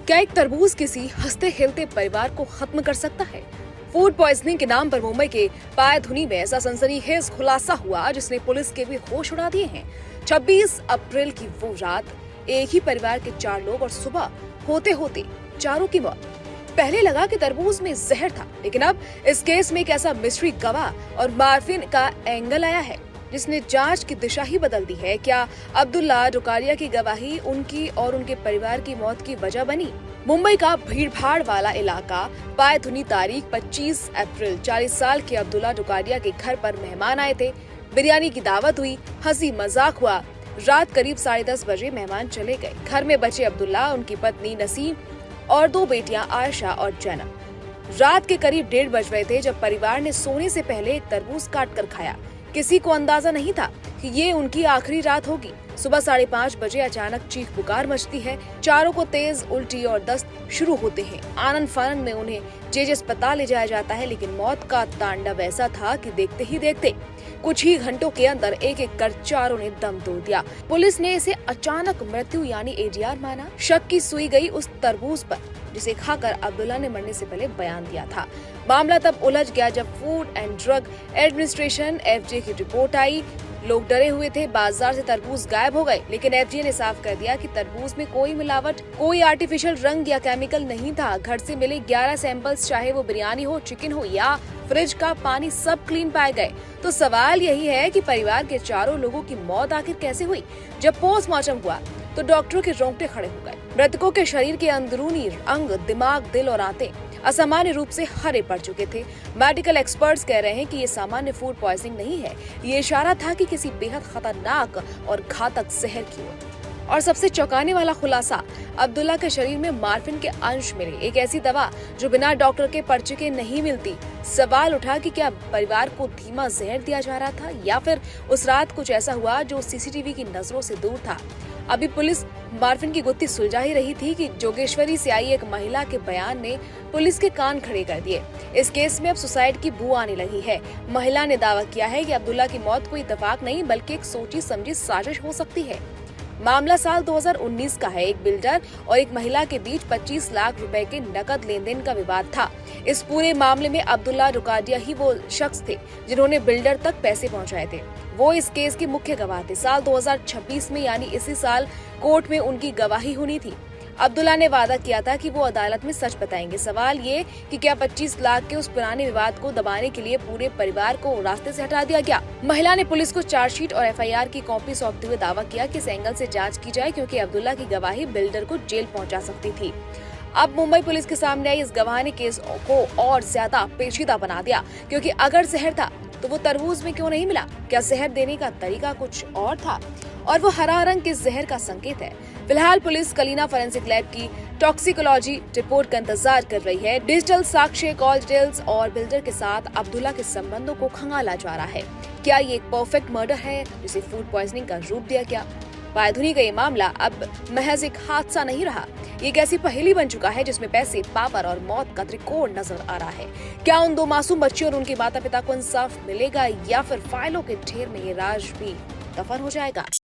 क्या एक तरबूज किसी हंसते खेलते परिवार को खत्म कर सकता है? फूड पॉइजनिंग के नाम पर मुंबई के पायधुनी में ऐसा सनसनीखेज खुलासा हुआ जिसने पुलिस के भी होश उड़ा दिए हैं। 26 अप्रैल की वो रात एक ही परिवार के 4 लोग और सुबह होते होते चारों की मौत। पहले लगा कि तरबूज में जहर था, लेकिन अब इस केस में एक ऐसा मिस्ट्री गवाह और मार्फिन का एंगल आया है जिसने जांच की दिशा ही बदल दी है। क्या अब्दुल्ला डुकारिया की गवाही उनकी और उनके परिवार की मौत की वजह बनी? मुंबई का भीड़भाड़ वाला इलाका पायधुनी, तारीख 25 अप्रैल। 40 साल के अब्दुल्ला डुकारिया के घर पर मेहमान आए थे। बिरयानी की दावत हुई, हंसी मजाक हुआ। रात करीब 10:30 बजे मेहमान चले गए। घर में बचे अब्दुल्ला, उनकी पत्नी नसीम और 2 बेटियां आयशा और जैनब। रात के करीब 1:30 बज रहे थे जब परिवार ने सोने से पहले एक तरबूज काट कर खाया। किसी को अंदाजा नहीं था कि ये उनकी आखिरी रात होगी। सुबह 5:30 बजे अचानक चीख पुकार मचती है। चारों को तेज उल्टी और दस्त शुरू होते हैं। आनंद फानंद में उन्हें जेजे अस्पताल ले जाया जाता है, लेकिन मौत का तांडव ऐसा था कि देखते ही देखते कुछ ही घंटों के अंदर एक एक कर चारों ने दम तोड़ दिया। पुलिस ने इसे अचानक मृत्यु यानी ADR माना। शक की सुई गई उस तरबूज पर जिसे खाकर अब्दुल्ला ने मरने से पहले बयान दिया था। मामला तब उलझ गया जब food and drug administration FJ की रिपोर्ट आई। लोग डरे हुए थे, बाजार से तरबूज गायब हो गए, लेकिन FJ ने साफ कर दिया कि तरबूज में कोई मिलावट, कोई आर्टिफिशियल रंग या केमिकल नहीं था। घर से मिले 11 सैंपल्स, चाहे वो बिरयानी हो, चिकन हो या फ्रिज का पानी, सब क्लीन पाए गए। तो सवाल यही है कि परिवार के चारों लोगों की मौत आखिर कैसे हुई? जब पोस्टमार्टम हुआ तो डॉक्टरों के रोंगटे खड़े हो गए। मृतकों के शरीर के अंदरूनी अंग, दिमाग, दिल और आंतें असामान्य रूप से हरे पड़ चुके थे। मेडिकल एक्सपर्ट्स कह रहे हैं कि ये सामान्य फूड पॉइजनिंग नहीं है, ये इशारा था कि किसी बेहद खतरनाक और घातक जहर की ओर। और सबसे चौंकाने वाला खुलासा, अब्दुल्ला के शरीर में मार्फिन के अंश मिले, एक ऐसी दवा जो बिना डॉक्टर के पर्चे के नहीं मिलती। सवाल उठा कि क्या परिवार को धीमा जहर दिया जा रहा था या फिर उस रात कुछ ऐसा हुआ जो CCTV की नजरों से दूर था। अभी पुलिस मार्फिन की गुत्थी सुलझा ही रही थी कि जोगेश्वरी से आई एक महिला के बयान ने पुलिस के कान खड़े कर दिए। इस केस में अब सुसाइड की बू आने लगी है। महिला ने दावा किया है कि अब्दुल्ला की मौत कोई इत्तेफाक नहीं बल्कि एक सोची समझी साजिश हो सकती है। मामला साल 2019 का है। एक बिल्डर और एक महिला के बीच 25 लाख रुपए के नकद लेन देन का विवाद था। इस पूरे मामले में अब्दुल्ला डुकारिया ही वो शख्स थे जिन्होंने बिल्डर तक पैसे पहुंचाए थे। वो इस केस के मुख्य गवाह थे। साल 2026 में यानी इसी साल कोर्ट में उनकी गवाही होनी थी। अब्दुल्ला ने वादा किया था कि वो अदालत में सच बताएंगे। सवाल ये कि क्या 25 लाख के उस पुराने विवाद को दबाने के लिए पूरे परिवार को रास्ते से हटा दिया गया? महिला ने पुलिस को चार्जशीट और FIR की कॉपी सौंपते हुए दावा किया कि इस एंगल से जांच की जाए क्योंकि अब्दुल्ला की गवाही बिल्डर को जेल पहुंचा सकती थी। अब मुंबई पुलिस के सामने आई इस गवाह ने केस को और ज्यादा पेचीदा बना दिया, क्योंकि अगर जहर था तो वो तरबूज में क्यों नहीं मिला? क्या जहर देने का तरीका कुछ और था? और वो हरा रंग किस जहर का संकेत है? फिलहाल पुलिस कलीना फोरेंसिक लैब की टॉक्सिकोलॉजी रिपोर्ट का इंतजार कर रही है। डिजिटल साक्ष्य, कॉल डिटेल्स और बिल्डर के साथ अब्दुल्ला के संबंधों को खंगाला जा रहा है। क्या ये एक परफेक्ट मर्डर है जिसे फूड पॉइजनिंग का रूप दिया गया? पायधुनी का ये मामला अब महज एक हादसा नहीं रहा, ये एक ऐसी पहेली बन चुका है जिसमें पैसे, पावर और मौत का त्रिकोण नजर आ रहा है। क्या उन 2 मासूम बच्चियों और उनके माता पिता को इंसाफ मिलेगा या फिर फाइलों के ढेर में ये राज भी दफन हो जाएगा?